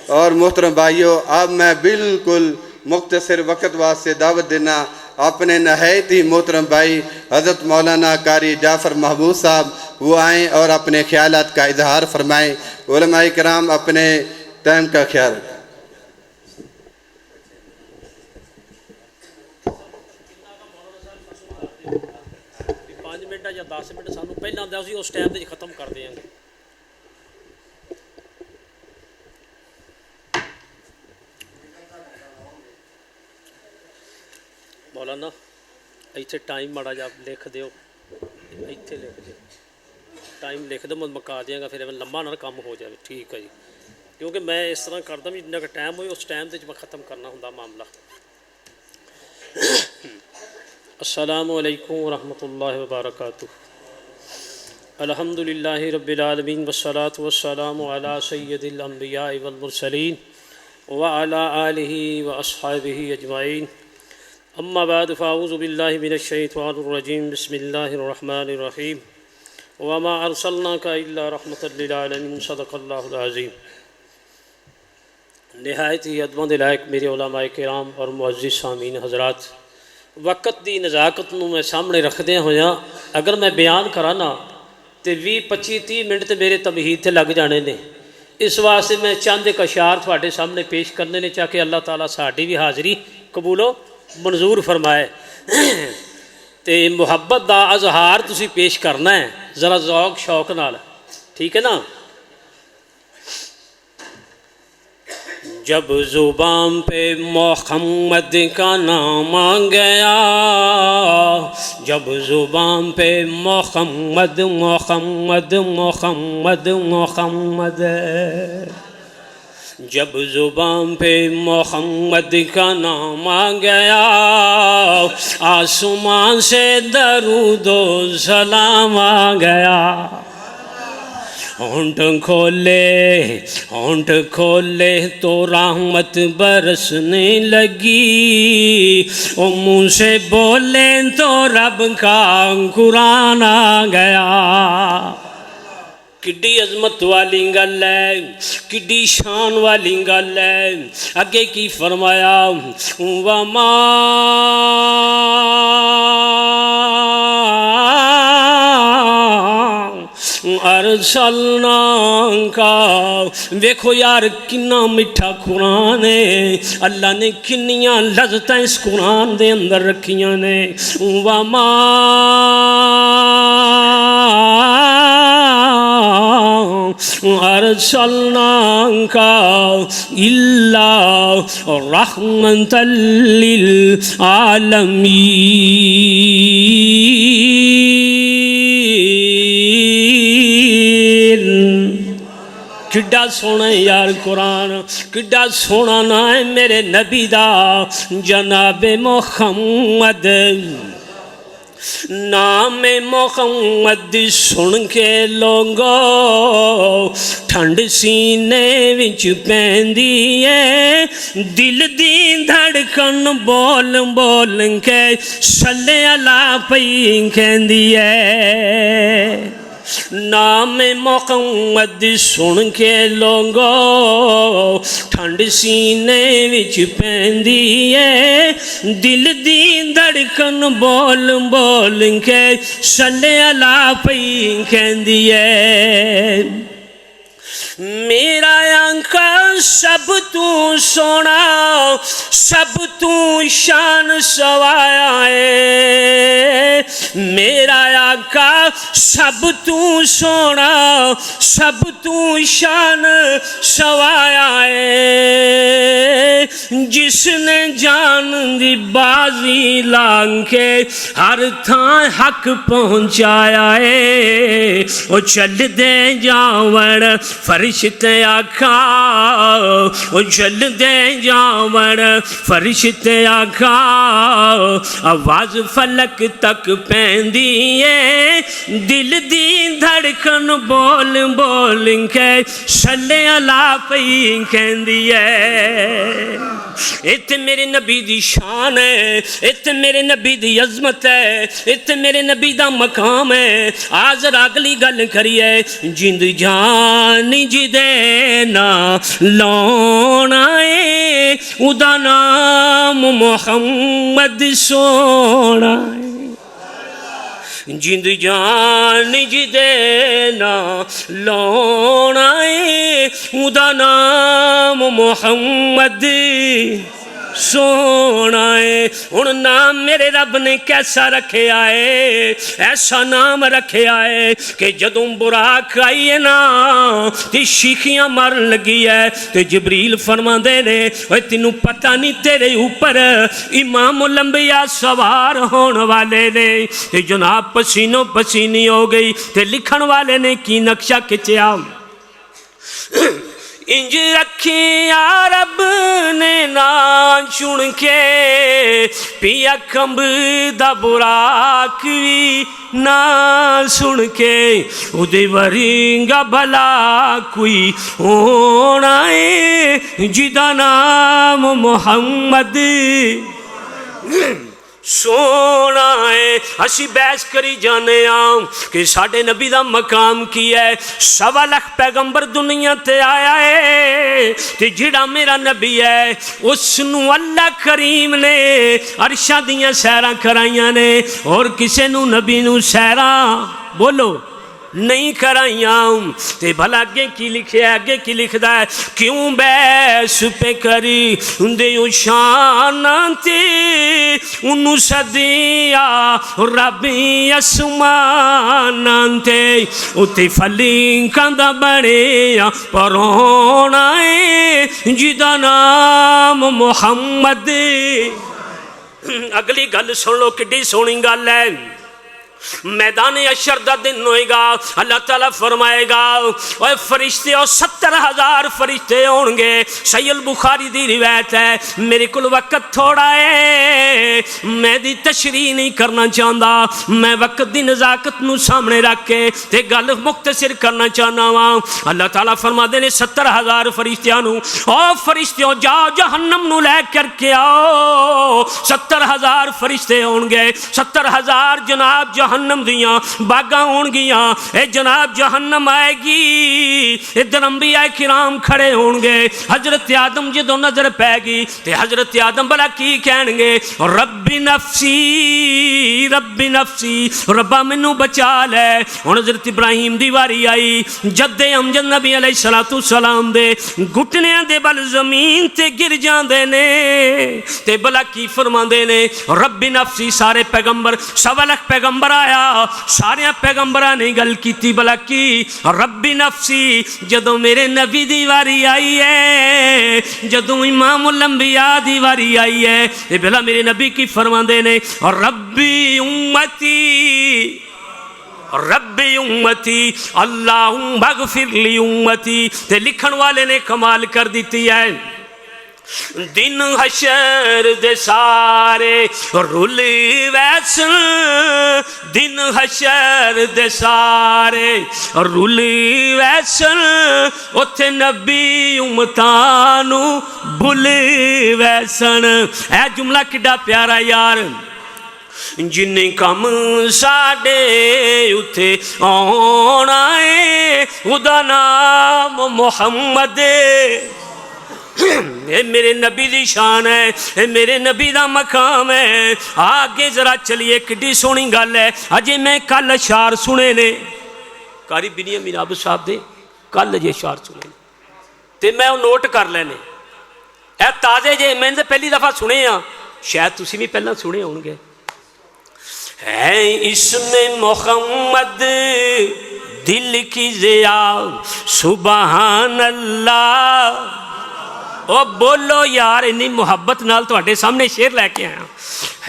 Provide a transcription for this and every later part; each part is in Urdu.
اور محترم بھائیوں، اب میں بالکل مختصر وقت واسطے دعوت دینا اپنے نہایت ہی محترم بھائی حضرت مولانا قاری جعفر محمود صاحب وہ آئیں اور اپنے خیالات کا اظہار فرمائیں۔ علماء کرام اپنے ٹائم کا خیال رکھیں۔ 5 منٹ یا 10 منٹ سانوں پہلے آتا سی، اس ٹائم تے ختم کر دیں گے۔ مولانا ایتھے ٹائم ماڑا جا لکھ دیو، ایتھے لکھ دیو، ٹائم لکھ دو، میں مکا دیاں گا، پھر لمبا نہ کام ہو جائے۔ ٹھیک ہے جی، کیونکہ میں اس طرح کردا بھی جنہ کا ٹائم ہوئے اس ٹائم تے میں ختم کرنا ہوندا معاملہ۔ السلام علیکم ورحمۃ اللہ وبرکاتہ۔ الحمدللہ رب العالمین والصلاة والسلام علی سید الانبیاء والمرسلین وعلی آلہ واصحابہ اجمعین۔ اما بعد فاعوذ باللہ من الشیطان الرجیم، بسم اللہ الرحمن الرحیم۔ وما ارسلناک الا رحمۃ للعالمین، صدق اللہ العظیم۔ نہایت ہی ادب دے لائق میرے علماء کرام اور معزز سامعین حضرات، وقت دی نزاکت نو میں سامنے رکھدے ہویا اگر میں بیان کراں نا تے 20-25-30 منٹ تے میرے تمہید تے لگ جانے نے۔ اس واسطے میں چند ایک اشعار تھوڑے سامنے پیش کرنے نے چاہ کہ اللہ تعالیٰ ساڈی بھی حاضری قبول و منظور فرمائے۔ تے محبت دا اظہار تسی پیش کرنا ہے ذرا ذوق شوق نال، ٹھیک ہے نا؟ جب زبان پہ محمد کا نام آ گیا، جب زبان پہ محمد محمد محمد محمد، جب زبان پہ محمد کا نام آ گیا، آسمان سے درود و سلام آ گیا۔ ہونٹ کھولے تو رحمت برسنے لگی، او منہ سے بولے تو رب کا قرآن آ گیا۔ کڈی عظمت والی گل ہے، کڈی شان والی گل ہے۔ اگے کی فرمایا، وما ارسلناک، ویکھو یار کنا میٹھا قرآن ہے، اللہ نے کنیاں لذتیں اس قرآن دے اندر رکھیاں نے۔ وما ارسلناک الا رحمۃ للعالمین۔ کڈا سونا یار قرآن، کڈا سونا نا ہے میرے نبی دا جناب محمد۔ نام محمد سن کے لوگو ٹھنڈ سینے وچ پیندی ہے، دل دی دھڑکن بول بول کے صلی اللہ پئی کہندی ہے۔ نام محمد سن کے لوگو ٹھنڈ سینے وچ پیندی ہے، دل دی دھڑکن بول بول کے صلی اللہ پئی کہندی ہے۔ میرا آنکھا سب تو سونا، سب تو شان سوایا ہے، میرا آقا سب تو سونا، سب تو شان سوایا ہے، جس نے جان دی بازی لان کے ہر تھان حق پہنچایا ہے۔ وہ چل دے جاور فرشتے آقا، وہ چل دے جاور فرشتے آقا، آواز فلک تک پیندی ہے، دل دی دھڑکن بول بول کے صلی اللہ پئی کہندی ہے۔ اتنے میرے نبی دی شان ہے، اتنے میرے نبی دی عظمت ہے، اتنے میرے نبی دا مقام ہے۔ آج اگلی گل کریے، جند جان جی دے نا لانا ہے، او دا نام محمد سونا ہے۔ جند جان جی دے نا لانا ہے، او دا نام محمد سونا ہے۔ ہن نام میرے رب نے کیسا رکھے آئے، ایسا نام رکھے آئے کہ جدوں براق آئی ہے نا تی شیخیاں مارن لگی ہے تے جبریل فرما دے نے اوے تینوں پتہ نہیں تیرے اوپر امام الانبیاء سوار ہون والے نے۔ تے جناب پسینوں پسینی ہو گئی تے لکھن والے نے کی نقشہ کھچیا، انج رکھیا رب نے نام چن کے، پیا کمب دا براق وی نام سن کے، اودے ورنگا بھلا کوئی ہونا ہے جدا نام محمد سونا ہے۔ اسی بحث کری جانے آؤں کہ ساڑھے نبی دا مقام کی ہے، 1.25 لاکھ پیغمبر دنیا تے آیا ہے تے جڑا میرا نبی ہے اس نو اللہ کریم نے عرشاں دیاں سیراں کرائیاں نے، اور کسے نو نبی نو سیراں بولو نہیں کرائیاں۔ تے بھلا آگے کی لکھے، آگے کی لکھدا ہے، کیوں بیس پہ کری دیو شان تے انو صدیا ربی اسمان تے، اتے فلیں کندہ بڑے پرونا ہے جدا نام محمد۔ اگلی گل سن لو کڈی سونی گل ہے۔ میدان حشر دا دن ہوئے گا، اللہ تعالیٰ فرمائے گا اوہ فرشتے اور 70,000 فرشتے ہوں گے۔ صحیح البخاری دی روایت ہے، میرے کل وقت تھوڑا ہے، میں دی تشریح نہیں کرنا چاہتا، میں وقت دی نزاکت نو سامنے رکھ کے تے گل مختصر کرنا چاہنا ہوں۔ اللہ تعالیٰ فرما دے نے 70,000 فرشتیاں نو، او فرشتیوں جاؤ جہنم نو لے کر کے آؤ۔ 70,000 فرشتے ہوں گے، 70,000 جناب جہنم دیاں باغاں ہون گیاں، اے جناب جہنم آئے گی، ادھر انبیاء کرام کھڑے ہون گے۔ حضرت آدم جدو نظر پہ گی تے حضرت آدم بلا کی کہن گے، رب نفسی رب نفسی، ربا منو بچا لے۔ ہن حضرت ابراہیم دی واری آئی، جد امجد نبی علیہ السلام دے گھٹنیاں دے بل زمین تے گر جاندے نے تے بلا کی فرماندے نے، رب نفسی۔ سارے پیغمبر 1.25 لاکھ پیغمبر آیا، سارے پیغمبران نے گل کیتی بلا کی رب نفسی۔ جدو میرے نبی دی واری آئی ہے، جدو امام الانبیاء دی واری آئی ہے، یہ بلا میرے نبی کی فرماندے نے، ربی امتی ربی امتی اللہم اغفر لی امتی۔ تے لکھن والے نے کمال کر دیتی ہے، دن حشر دے سارے رول ویسن، دن حشر دے سارے رول ویسن، اتھے نبی امتانو بھول ویسن۔ اے جملہ کڈا پیارا یار، جن کم ساڑے اتھے آنا ہے، ادا نام محمد۔ اے میرے نبی دی شان ہے، اے میرے نبی دا مقام ہے۔ آگے ذرا چلیے، کڈی سونی گل ہے۔ اجے میں کل اشعار سنے نے، قاری بنیامین ابو صاحب دے کل اجے اشعار سنے تے میں وہ نوٹ کر لینے، اے تازے جے میں نے پہلی دفعہ سنے ہاں، شاید تسی بھی پہلا سنے ہوں گے۔ ہے اسم محمد دل کی ضیا سبحان اللہ۔ او بولو یار، انی محبت نال تواڈے سامنے شعر لے کے آیا۔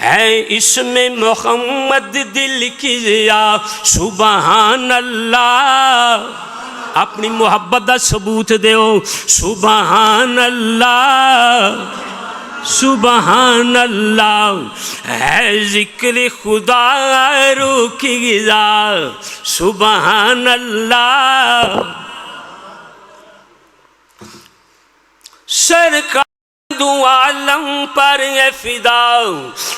ہے اسم محمد دل کی ضیا سبحان اللہ، اپنی محبت دا ثبوت دیو سبحان اللہ سبحان اللہ۔ ہے ذکر خدا روح کی غذا سبحان اللہ۔ سرکار دو عالم پر اے فدا،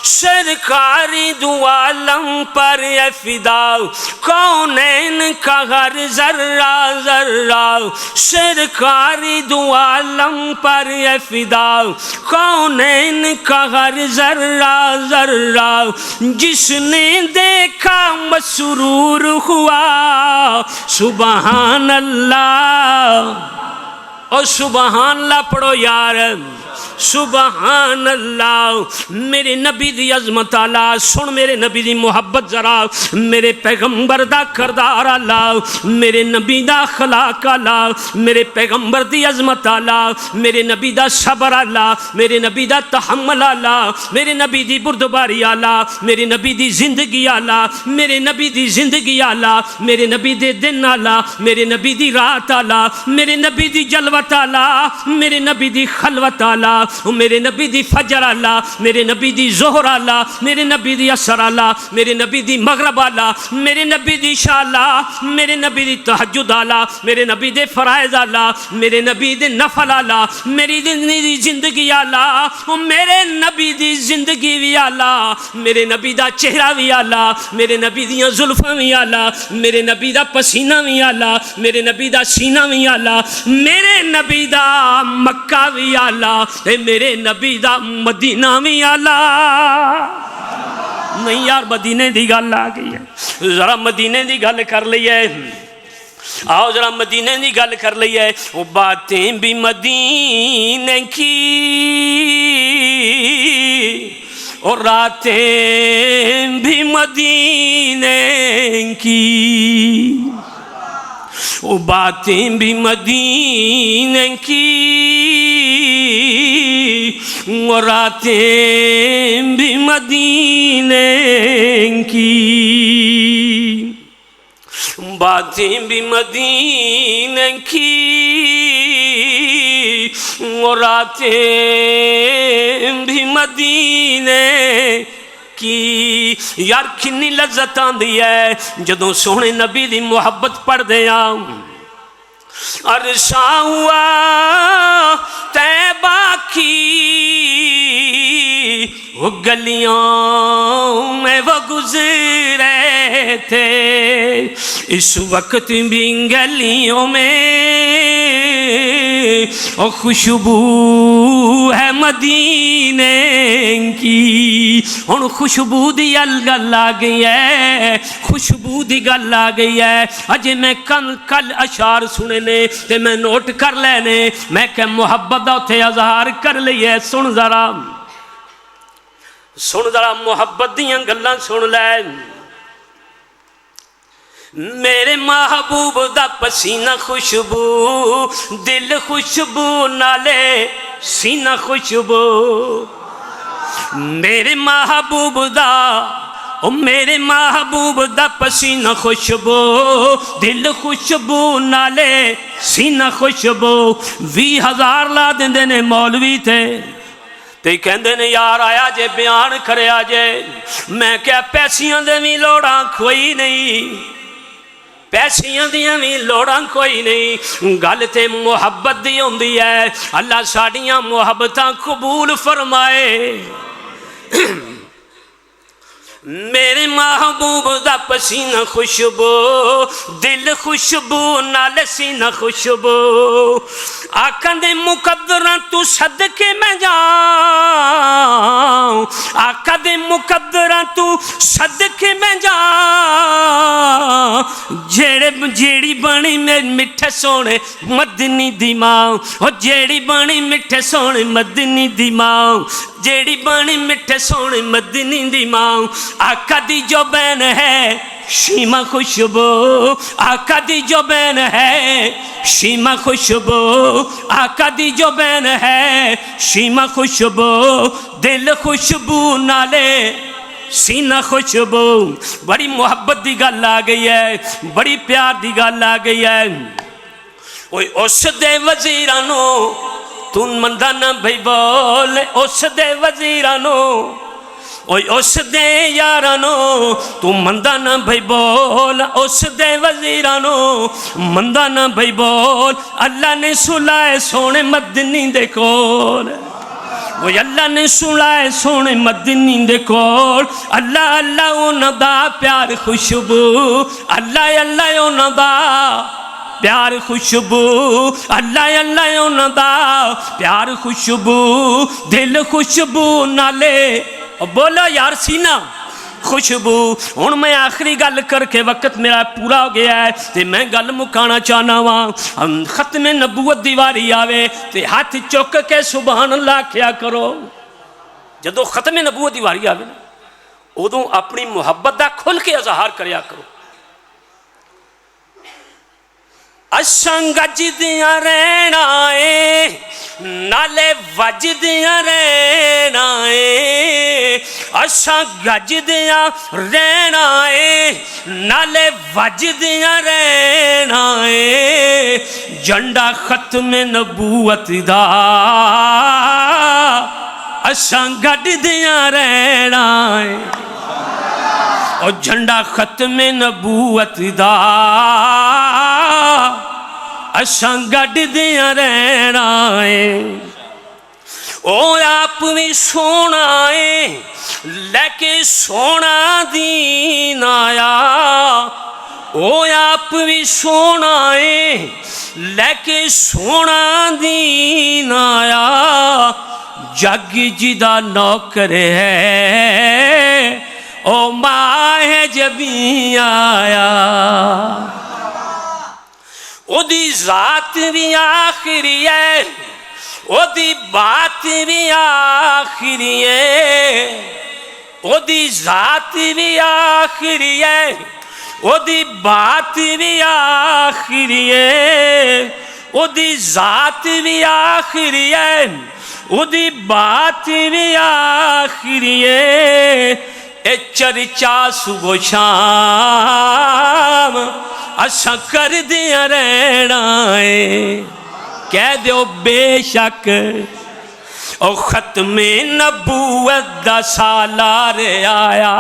سرکاری دو عالم پر اے فدا، کونین کا ہر ذرہ ذرہ، سرکاری دو عالم پر اے فدا، کونین کا ہر ذرہ ذرہ، جس نے دیکھا مسرور ہوا سبحان اللہ، اور سبحان اللہ پڑھو یار، سبحان اللہ۔ میرے نبی دی عظمت آلہ، سن میرے نبی دی محبت ذرا، میرے پیغمبر دا کردار آلہ، میرے نبی دا اخلاق آلہ، میرے پیغمبر دی عظمت آلہ، میرے نبی دا صبر آلہ، میرے نبی دا تحمل آلہ، میرے نبی دی بردباری آلہ، میرے نبی دی زندگی آلہ، میرے نبی دی زندگی آلہ، میرے نبی دے دن آلہ، میرے نبی دی رات آلہ، میرے نبی دی جلوت آلہ، میرے نبی دی خلوت آلہ، میرے نبی دی فجر آلہ، میرے نبی دی ظہر آلہ، میرے نبی دی عصر آلہ، میرے نبی دی مغرب آلہ، میرے نبی دی عشاء آلہ، میرے نبی دی تہجد آلہ، میرے نبی دے فرائض آلہ، میرے نبی دے نفل آلہ، میری دی زندگی آلہ، میرے نبی دی زندگی بھی آلہ، میرے نبی دا چہرہ بھی آلہ، میرے نبی دیاں زلفاں بھی آلہ، میرے نبی دا پسینہ بھی آلہ، میرے نبی دا سینہ بھی آلہ، میرے نبی دا مکہ بھی آلہ، میرے نبی دا مدینہ بھی آلہ۔ نہیں یار مدینے دی گل آ گئی ہے، ذرا مدینے دی گل کر لئیے، آؤ ذرا مدینے دی گل کر لئیے۔ وہ باتیں بھی مدینے کی اور راتیں بھی مدینے کی، وہ باتیں بھی مدینے کی اور راتیں بھی مدینے کی، باتیں بھی مدینے کی اور راتیں بھی مدینے کی۔ یار کتنی لذت آندی ہے جدوں سونے نبی دی محبت پڑھ دیا، عرصہ ہوا طیبہ کی وہ گلیوں میں وہ گزرے تھے، اس وقت بھی گلیوں میں اور خوشبو ہے مدینے کی۔ ہن خوشبو دی گل آ گئی ہے، خوشبو دی گل آ گئی ہے۔ اجے میں کل اشعار سنے نے تے میں نوٹ کر لینے، میں کہ محبت دا اتھے اظہار کر لئیے۔ سن ذرا محبت دیاں گلاں سن لے۔ میرے محبوب دا پسینہ خوشبو، دل خوشبو نالے سینہ خوشبو، میرے محبوب دا میرے محبوب دا پسینہ خوشبو، دل خوشبو نالے سینہ خوشبو۔ 20,000 لا دیندے نے مولوی تھے تے کہندے نے یار آیا جے بیان کریا جے، میں کیا پیسیاں دے بھی لوڑاں کوئی نہیں، پیسیاں دیاں بھی لوڑاں کوئی نہیں، گل تے محبت دی ہوندی ہے۔ اللہ ساڑیاں محبتاں قبول فرمائے۔ میرے محبوب دا پسینہ خوشبو، دل خوشبو نال سینہ خوشبو، آقا دے مقدراں تو صدقے میں جاؤں، آقا دے مقدراں تو صدقے میں جاؤں، جیڑی بانی میں مٹھے سونے مدنی دی ماں، جیڑی بانی مٹھے سونے مدنی دی ماں، جیڑی بانی مٹھے سونے مدنی دی ماں، آقا دی جو بین ہے شیمہ خوشبو، آقا دی جو بین ہے شیمہ خوشبو، آقا دی جو بین ہے شیمہ خوشبو، دل خوشبو نالے سینہ خوشبو۔ بڑی محبت دی گل آ گئی ہے، بڑی پیار دی گل آ گئی ہے۔ اس دے وزیرانو تُن مندہ نہ بھئی بول، اس دے وزیرانو اس دے یارانو تو مندہ نہ بھئی بول، اس دے وزیرانو مندہ نہ بھئی بول، اللہ نے سلائے سونے مدنی دے کول۔ وہ اللہ نے سنائے سونے مدنی دے کول اللہ اللہ انہاں دا پیار خوشبو اللہ اللہ انہاں دا پیار خوشبو اللہ اللہ انہاں دا پیار خوشبو دل خوشبو نالے بولو یار سینہ خوشبو ہن میں آخری گل کر کے وقت میرا پورا ہو گیا ہے تے میں گل مکانا چاہنا وا ختم نبوت دی واری آوے تے ہاتھ چک کے سبحان اللہ کیا کرو جدو ختم نبوت دی واری آوے نا ادوں اپنی محبت دا کھل کے اظہار کریا کرو اساں گجدیاں رہنا اے نالے وجدیاں رہنا اے اساں گجدیاں رہنا اے نالے وجدیاں رہنا اے جھنڈا ختم نبوت دا اساں گجدیاں رہنا اے اور جھنڈا ختم نبوت دا اساں گڈ دیاں رہنا ہے او آپ بھی سونا ہے لیکے سونا دین آیا او آپ بھی سونا ہے لیکے سونا دین آیا جگ جدا نوکر ہے او ماہ جبی آیا او دی ذات بھی آخری ہے او دی بات بھی آخری ہے او دی ذات بھی آخری ہے او دی بات بھی آخری ہے او دی ذات بھی آخری ہے او دی بات بھی آخری ہے اے چرچا صبح شام اساں کر دیا رہنا ہے کہہ دیو بے شک او ختم نبوت دا سالار آیا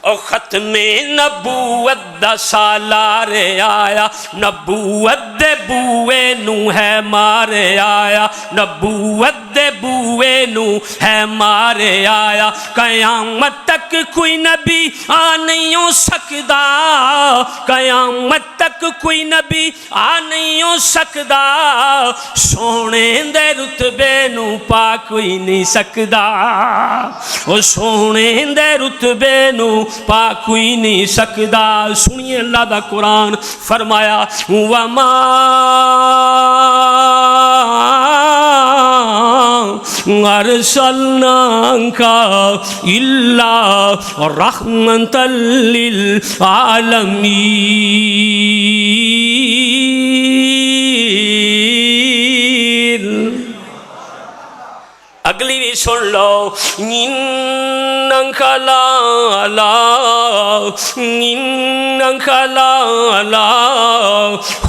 او ختم نبوت دا سالار آیا نبوت دے بوئے نو ہے مارے آیا نبوت دے بوئے نو ہے مارے آیا قیامت تک کوئی نبی آ نہیں ہو سکدا قیامت تک کوئی نبی آ نہیں ہو سکدا سونے دے رتبے نو پا کوئی نہیں سکدا او سونے دے رتبے نو پا کوئی نہیں سکدا سنیے اللہ دا قرآن فرمایا وَمَا أَرْسَلْنَاكَ إِلَّا رَحْمَةً لِّلْعَالَمِينَ اگلی بھی سن لو إِنَّكَ لَعَلَىٰ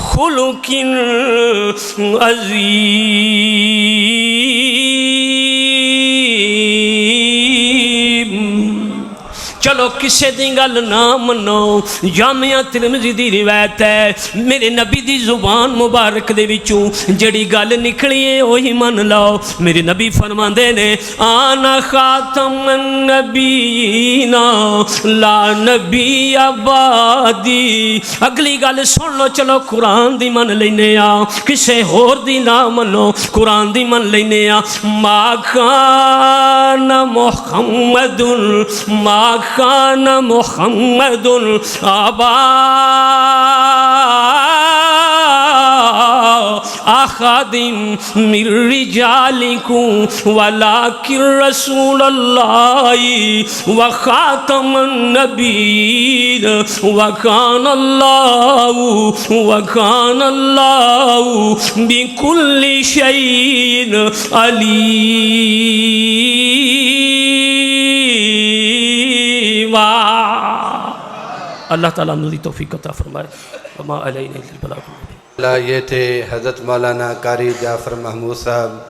خُلُقٍ عظیم چلو کسے دی گل نہ منو جامعہ ترمذی دی روایت ہے میرے نبی دی زبان مبارک دے وچوں جڑی گل نکلی ہے وہی من لو میرے نبی فرماندے نے آنا خاتم النبیین لا نبی آبادی اگلی گل سن لو چلو قرآن دی من لینے آ کسے ہور دی نہ منو قرآن دی من لینے آ ما کان محمد ما کان محمد آبا أحد من رجالكم ولكن رسول الله وخاتم النبيين وكان الله بكل شيء عليم اللہ تعالیٰ نے توفیق عطا فرمائے وما علینا الا البلاغ یہ تھے حضرت مولانا قاری جعفر محمود صاحب